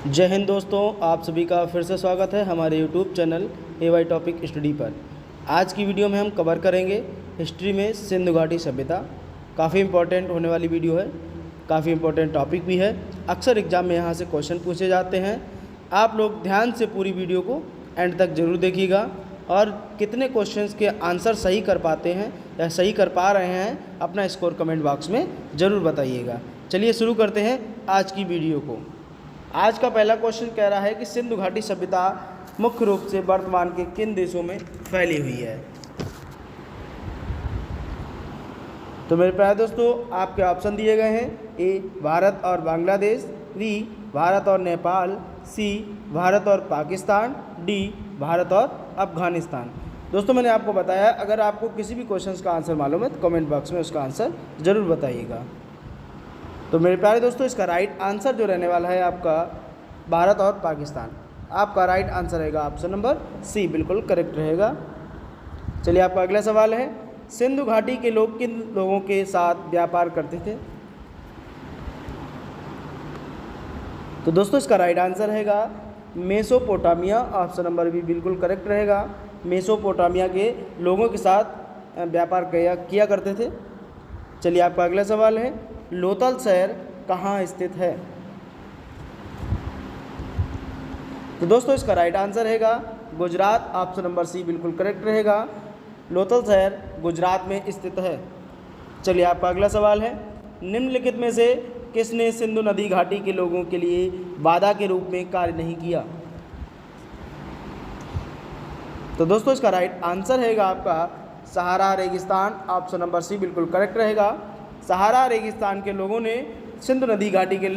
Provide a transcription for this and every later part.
जय हिंद दोस्तों, आप सभी का फिर से स्वागत है हमारे YouTube channel AY topic study पर। आज की वीडियो में हम कवर करेंगे हिस्ट्री में सिंधु घाटी सभ्यता। काफ़ी इंपॉर्टेंट होने वाली वीडियो है, काफ़ी इंपॉर्टेंट टॉपिक भी है। अक्सर एग्जाम में यहाँ से क्वेश्चन पूछे जाते हैं। आप लोग ध्यान से पूरी वीडियो को एंड तक ज़रूर देखिएगा और कितने क्वेश्चंस के आंसर सही कर पाते हैं या सही कर पा रहे हैं अपना स्कोर कमेंट बॉक्स में ज़रूर बताइएगा। चलिए शुरू करते हैं आज की वीडियो को। आज का पहला क्वेश्चन कह रहा है कि सिंधु घाटी सभ्यता मुख्य रूप से वर्तमान के किन देशों में फैली हुई है। तो मेरे प्यारे दोस्तों, आपके ऑप्शन दिए गए हैं। ए भारत और बांग्लादेश, बी भारत और नेपाल, सी भारत और पाकिस्तान, डी भारत और अफगानिस्तान। दोस्तों मैंने आपको बताया, अगर आपको किसी भी क्वेश्चन का आंसर मालूम है तो कमेंट बॉक्स में उसका आंसर ज़रूर बताइएगा। तो मेरे प्यारे दोस्तों, इसका राइट आंसर जो रहने वाला है आपका भारत और पाकिस्तान। आपका राइट आंसर रहेगा ऑप्शन नंबर सी, बिल्कुल करेक्ट रहेगा। चलिए आपका अगला सवाल है, सिंधु घाटी के लोग किन लोगों के साथ व्यापार करते थे। तो दोस्तों इसका राइट आंसर रहेगा मेसोपोटामिया। ऑप्शन नंबर बी बिल्कुल करेक्ट रहेगा। मेसोपोटामिया के लोगों के साथ व्यापार किया करते थे। चलिए आपका अगला सवाल है, लोथल शहर कहाँ स्थित है। तो दोस्तों इसका राइट आंसर रहेगा गुजरात। ऑप्शन नंबर सी बिल्कुल करेक्ट रहेगा। लोथल शहर गुजरात में स्थित है। चलिए आपका अगला सवाल है, निम्नलिखित में से किसने सिंधु नदी घाटी के लोगों के लिए बाधा के रूप में कार्य नहीं किया। तो दोस्तों इसका राइट आंसर रहेगा आपका सहारा रेगिस्तान। ऑप्शन नंबर सी बिल्कुल करेक्ट रहेगा। सहारा रेगिस्तान के लोगों ने सिंधु नदी घाटी के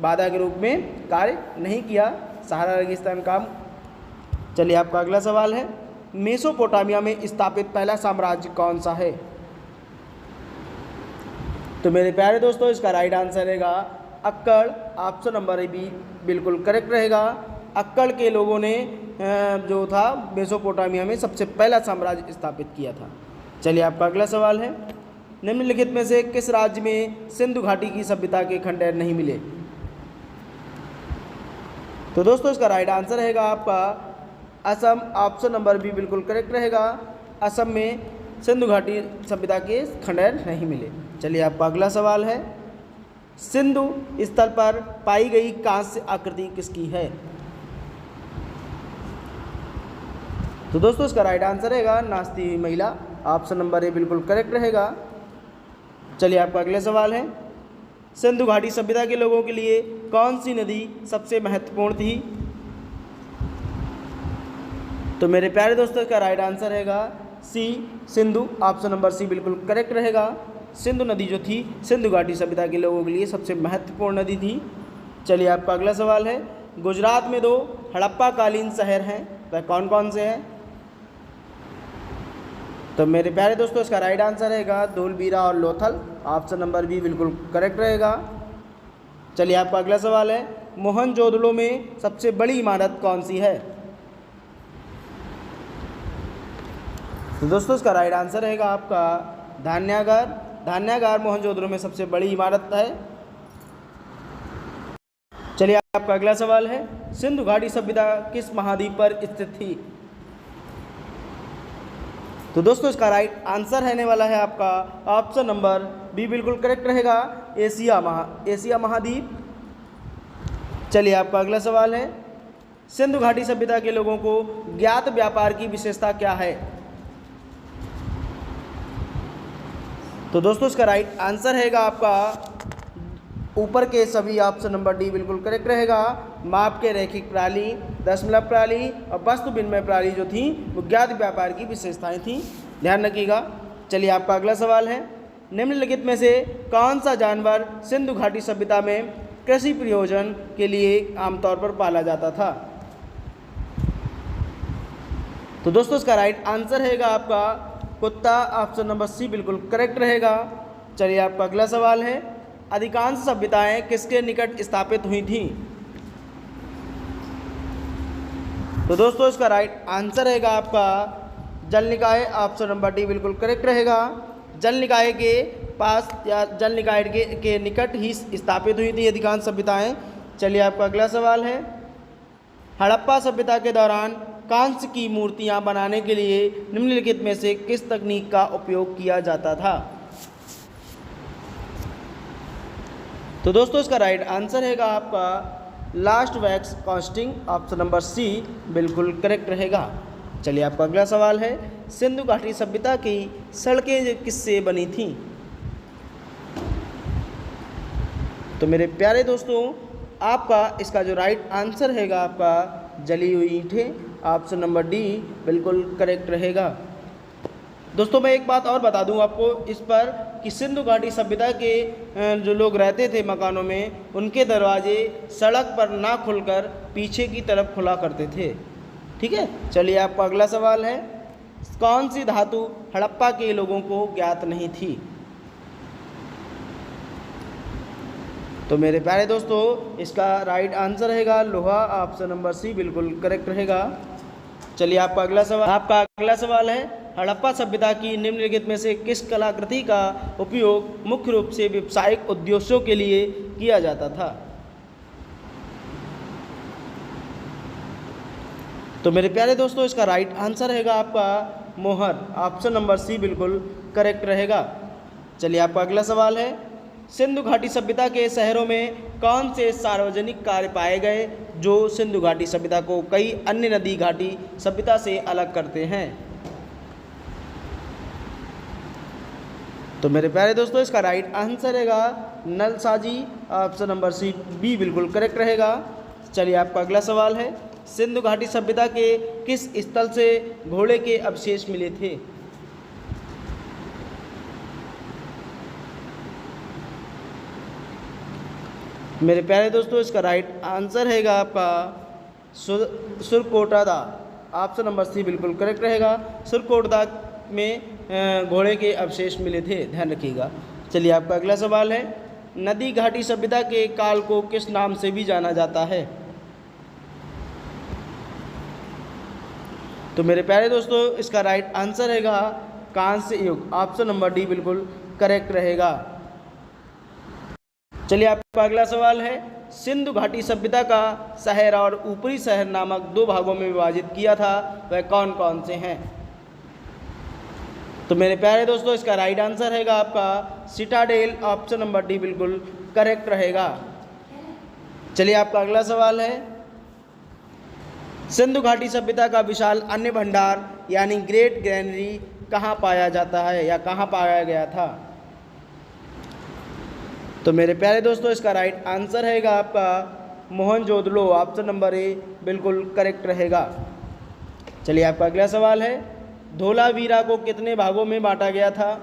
बाधा के रूप में कार्य नहीं किया, सहारा रेगिस्तान काम। चलिए आपका अगला सवाल है, मेसोपोटामिया में स्थापित पहला साम्राज्य कौन सा है। तो मेरे प्यारे दोस्तों इसका राइट आंसर रहेगा अक्कड़। ऑप्शन नंबर बी बिल्कुल करेक्ट रहेगा। अक्कड़ के लोगों ने जो था मेसोपोटामिया में सबसे पहला साम्राज्य स्थापित किया था। चलिए आपका अगला सवाल है, निम्नलिखित में से किस राज्य में सिंधु घाटी की सभ्यता के खंडहर नहीं मिले। तो दोस्तों इसका राइट आंसर रहेगा आपका असम। ऑप्शन नंबर बी बिल्कुल करेक्ट रहेगा। असम में सिंधु घाटी सभ्यता के खंडहर नहीं मिले। चलिए आपका अगला सवाल है, सिंधु स्थल पर पाई गई कांस्य आकृति किसकी है। तो दोस्तों इसका राइट आंसर रहेगा नाचती हुई महिला। ऑप्शन नंबर ए बिल्कुल करेक्ट रहेगा। चलिए आपका अगला सवाल है, सिंधु घाटी सभ्यता के लोगों के लिए कौन सी नदी सबसे महत्वपूर्ण थी। तो मेरे प्यारे दोस्तों का राइट आंसर रहेगा सी सिंधु। ऑप्शन नंबर सी बिल्कुल करेक्ट रहेगा। सिंधु नदी जो थी सिंधु घाटी सभ्यता के लोगों के लिए सबसे महत्वपूर्ण नदी थी। चलिए आपका अगला सवाल है, गुजरात में दो हड़प्पा कालीन शहर हैं, वह कौन कौन से हैं। तो मेरे प्यारे दोस्तों इसका राइट आंसर रहेगा धूलबीरा और लोथल। ऑप्शन नंबर बी बिल्कुल करेक्ट रहेगा। चलिए आपका अगला सवाल है, मोहनजोदड़ो में सबसे बड़ी इमारत कौन सी है। तो दोस्तों इसका राइट आंसर रहेगा आपका धान्यागार। धान्यागार मोहनजोदड़ो में सबसे बड़ी इमारत है। चलिए आपका अगला सवाल है, सिंधु घाटी सभ्यता किस महाद्वीप पर स्थित थी। तो दोस्तों इसका राइट आंसर रहने वाला है आपका ऑप्शन नंबर बी बिल्कुल करेक्ट रहेगा, एशिया महाद्वीप। चलिए आपका अगला सवाल है, सिंधु घाटी सभ्यता के लोगों को ज्ञात व्यापार की विशेषता क्या है। तो दोस्तों इसका राइट आंसर रहेगा आपका ऊपर के सभी। ऑप्शन नंबर डी बिल्कुल करेक्ट रहेगा। माप के रैखिक प्रणाली, दशमलव प्रणाली और वस्तु विनिमय प्रणाली जो थी वो ज्ञात व्यापार की विशेषताएं थी, ध्यान रखिएगा। चलिए आपका अगला सवाल है, निम्नलिखित में से कौन सा जानवर सिंधु घाटी सभ्यता में कृषि प्रयोजन के लिए आमतौर पर पाला जाता था। तो दोस्तों इसका राइट आंसर रहेगा आपका कुत्ता। ऑप्शन नंबर सी बिल्कुल करेक्ट रहेगा। चलिए आपका अगला सवाल है, अधिकांश सभ्यताएं किसके निकट स्थापित हुई थीं। तो दोस्तों इसका राइट आंसर रहेगा आपका जल निकाय। ऑप्शन नंबर डी बिल्कुल करेक्ट रहेगा। जल निकाय के पास या जल निकाय के निकट ही स्थापित हुई थी अधिकांश सभ्यताएं। चलिए आपका अगला सवाल है, हड़प्पा सभ्यता के दौरान कांस्य की मूर्तियां बनाने के लिए निम्नलिखित में से किस तकनीक का उपयोग किया जाता था? तो दोस्तों इसका राइट आंसर रहेगा आपका last wax casting, option number C बिल्कुल करेक्ट रहेगा। चलिए आपका अगला सवाल है, सिंधु घाटी सभ्यता की सड़कें किससे बनी थीं? तो मेरे प्यारे दोस्तों आपका इसका जो राइट आंसर रहेगा आपका जली हुई ईंटें, ऑप्शन नंबर डी बिल्कुल करेक्ट रहेगा। दोस्तों मैं एक बात और बता दूं आपको इस पर कि सिंधु घाटी सभ्यता के जो लोग रहते थे मकानों में, उनके दरवाजे सड़क पर ना खुलकर पीछे की तरफ खुला करते थे। ठीक है, चलिए आपका अगला सवाल है, कौन सी धातु हड़प्पा के लोगों को ज्ञात नहीं थी? तो मेरे प्यारे दोस्तों इसका राइट आंसर रहेगा लोहा, ऑप्शन नंबर सी बिल्कुल करेक्ट रहेगा। चलिए आपका अगला सवाल है, हड़प्पा सभ्यता की निम्नलिखित में से किस कलाकृति का उपयोग मुख्य रूप से व्यावसायिक उद्देश्यों के लिए किया जाता था? तो मेरे प्यारे दोस्तों इसका राइट आंसर रहेगा आपका मोहर, ऑप्शन नंबर सी बिल्कुल करेक्ट रहेगा। चलिए आपका अगला सवाल है, सिंधु घाटी सभ्यता के शहरों में कौन से सार्वजनिक कार्य पाए गए जो सिंधु घाटी सभ्यता को कई अन्य नदी घाटी सभ्यता से अलग करते हैं? तो मेरे प्यारे दोस्तों इसका राइट आंसर रहेगा नलसाजी, ऑप्शन नंबर सी बी बिल्कुल करेक्ट रहेगा। चलिए आपका अगला सवाल है, सिंधु घाटी सभ्यता के किस स्थल से घोड़े के अवशेष मिले थे? मेरे प्यारे दोस्तों इसका राइट आंसर रहेगा आपका सुरकोटदा, ऑप्शन नंबर सी बिल्कुल करेक्ट रहेगा। सुरकोटदा में घोड़े के अवशेष मिले थे, ध्यान रखिएगा। चलिए आपका अगला सवाल है, नदी घाटी सभ्यता के काल को किस नाम से भी जाना जाता है? तो मेरे प्यारे दोस्तों इसका राइट आंसर रहेगा कांस्य युग, ऑप्शन नंबर डी बिल्कुल करेक्ट रहेगा। चलिए आपका अगला सवाल है, सिंधु घाटी सभ्यता का शहर और ऊपरी शहर नामक दो भागों में विभाजित किया था, वह कौन कौन से हैं? तो मेरे प्यारे दोस्तों इसका राइट आंसर रहेगा आपका सिटाडेल, ऑप्शन नंबर डी बिल्कुल करेक्ट रहेगा। चलिए आपका अगला सवाल है, सिंधु घाटी सभ्यता का विशाल अन्न भंडार यानी ग्रेट ग्रैनरी कहाँ पाया जाता है या कहाँ पाया गया था? तो मेरे प्यारे दोस्तों इसका राइट आंसर रहेगा आपका मोहनजोदड़ो, ऑप्शन नंबर ए बिल्कुल करेक्ट रहेगा। चलिए आपका अगला सवाल है, धोलावीरा को कितने भागों में बांटा गया था?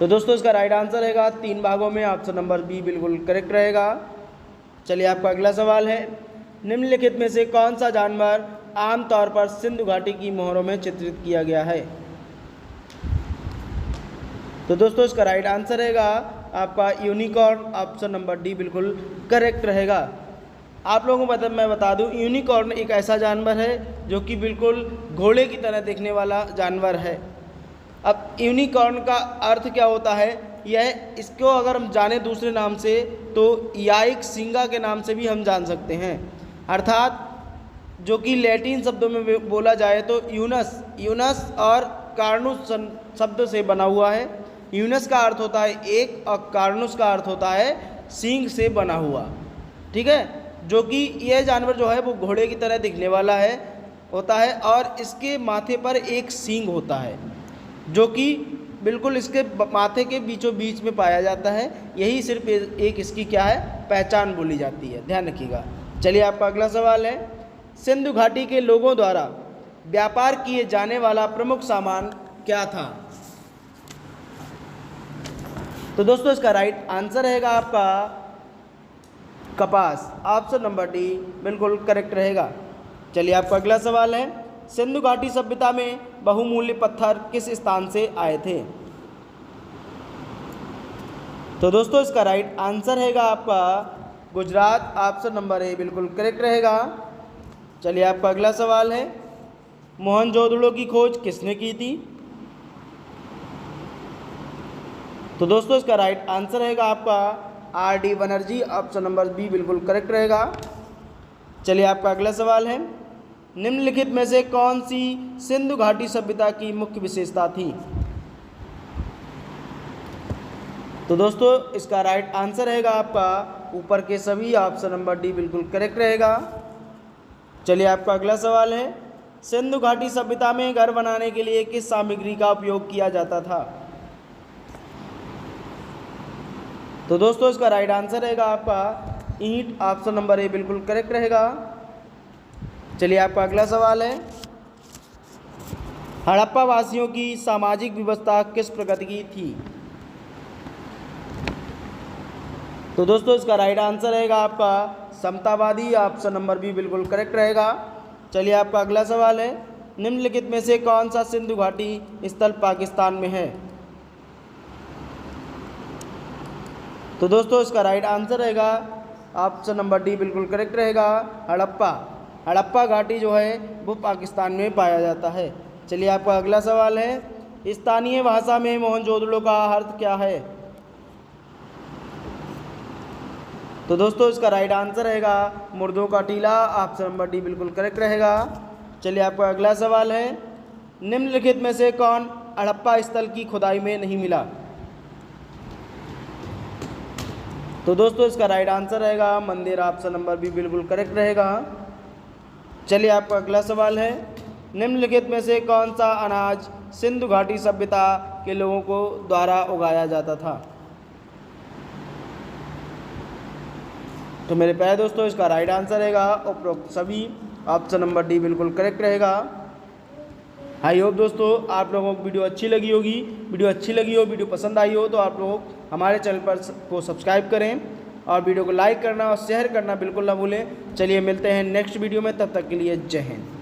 तो दोस्तों इसका राइट आंसर रहेगा 3 भागों में, ऑप्शन नंबर बी बिल्कुल करेक्ट रहेगा। चलिए आपका अगला सवाल है, निम्नलिखित में से कौन सा जानवर आमतौर पर सिंधु घाटी की मोहरों में चित्रित किया गया है? तो दोस्तों इसका राइट आंसर रहेगा आपका यूनिकॉर्न, ऑप्शन नंबर डी बिल्कुल करेक्ट रहेगा। आप लोगों को मैं बता दूं, यूनिकॉर्न एक ऐसा जानवर है जो कि बिल्कुल घोड़े की तरह दिखने वाला जानवर है। अब यूनिकॉर्न का अर्थ क्या होता है, यह इसको अगर हम जाने दूसरे नाम से तो याइक सिंगा के नाम से भी हम जान सकते हैं, अर्थात जो कि लैटिन शब्दों में बोला जाए तो यूनस और कार्नुस शब्द से बना हुआ है। यूनस का अर्थ होता है एक और कार्नुस का अर्थ होता है सींग से बना हुआ। ठीक है, जो कि यह जानवर जो है वो घोड़े की तरह दिखने वाला होता है और इसके माथे पर एक सींग होता है जो कि बिल्कुल इसके माथे के बीचों बीच में पाया जाता है। यही सिर्फ एक इसकी क्या है, पहचान बोली जाती है, ध्यान रखिएगा। चलिए आपका अगला सवाल है, सिंधु घाटी के लोगों द्वारा व्यापार किए जाने वाला प्रमुख सामान क्या था? तो दोस्तों इसका राइट आंसर रहेगा आपका कपास, ऑप्शन नंबर डी बिल्कुल करेक्ट रहेगा। चलिए आपका अगला सवाल है, सिंधु घाटी सभ्यता में बहुमूल्य पत्थर किस स्थान से आए थे? तो दोस्तों इसका राइट आंसर रहेगा आपका गुजरात, ऑप्शन नंबर ए बिल्कुल करेक्ट रहेगा। चलिए आपका अगला सवाल है, मोहनजोदड़ो की खोज किसने की थी? तो दोस्तों इसका राइट आंसर रहेगा आपका R D Banerjee, option number B बिल्कुल करेक्ट रहेगा। चलिए आपका अगला सवाल है, निम्नलिखित में से कौन सी सिंधु घाटी सभ्यता की मुख्य विशेषता थी? तो दोस्तों इसका राइट आंसर रहेगा आपका ऊपर के सभी, ऑप्शन नंबर डी बिल्कुल करेक्ट रहेगा। चलिए आपका अगला सवाल है, सिंधु घाटी सभ्यता में घर बनाने के लिए किस सामग्री का उपयोग किया जाता था? तो दोस्तों इसका राइट आंसर रहेगा आपका ईंट, ऑप्शन नंबर ए बिल्कुल करेक्ट रहेगा। चलिए आपका अगला सवाल है, हड़प्पा वासियों की सामाजिक व्यवस्था किस प्रकार की थी? तो दोस्तों इसका राइट आंसर रहेगा आपका समतावादी, ऑप्शन नंबर बी बिल्कुल करेक्ट रहेगा। चलिए आपका अगला सवाल है, निम्नलिखित में से कौन सा सिंधु घाटी स्थल पाकिस्तान में है? तो दोस्तों इसका राइट आंसर रहेगा ऑप्शन नंबर डी बिल्कुल करेक्ट रहेगा, हड़प्पा। हड़प्पा घाटी जो है वो पाकिस्तान में पाया जाता है। चलिए आपका अगला सवाल है, स्थानीय भाषा में मोहनजोदड़ो का अर्थ क्या है? तो दोस्तों इसका राइट आंसर रहेगा मुर्दों का टीला, ऑप्शन नंबर डी बिल्कुल करेक्ट रहेगा। चलिए आपका अगला सवाल है, निम्नलिखित में से कौन हड़प्पा स्थल की खुदाई में नहीं मिला? तो दोस्तों इसका राइट आंसर रहेगा मंदिर, ऑप्शन नंबर बी बिल्कुल करेक्ट रहेगा। चलिए आपका अगला सवाल है, निम्नलिखित में से कौन सा अनाज सिंधु घाटी सभ्यता के लोगों को द्वारा उगाया जाता था? तो मेरे प्यारे दोस्तों इसका राइट आंसर रहेगा उपरोक्त सभी, ऑप्शन नंबर डी बिल्कुल करेक्ट रहेगा। आई होप दोस्तों आप लोगों को वीडियो अच्छी लगी होगी। वीडियो अच्छी लगी हो, वीडियो पसंद आई हो तो आप लोग हमारे चैनल पर को सब्सक्राइब करें और वीडियो को लाइक करना और शेयर करना बिल्कुल ना भूलें। चलिए मिलते हैं नेक्स्ट वीडियो में, तब तक के लिए जय हिंद।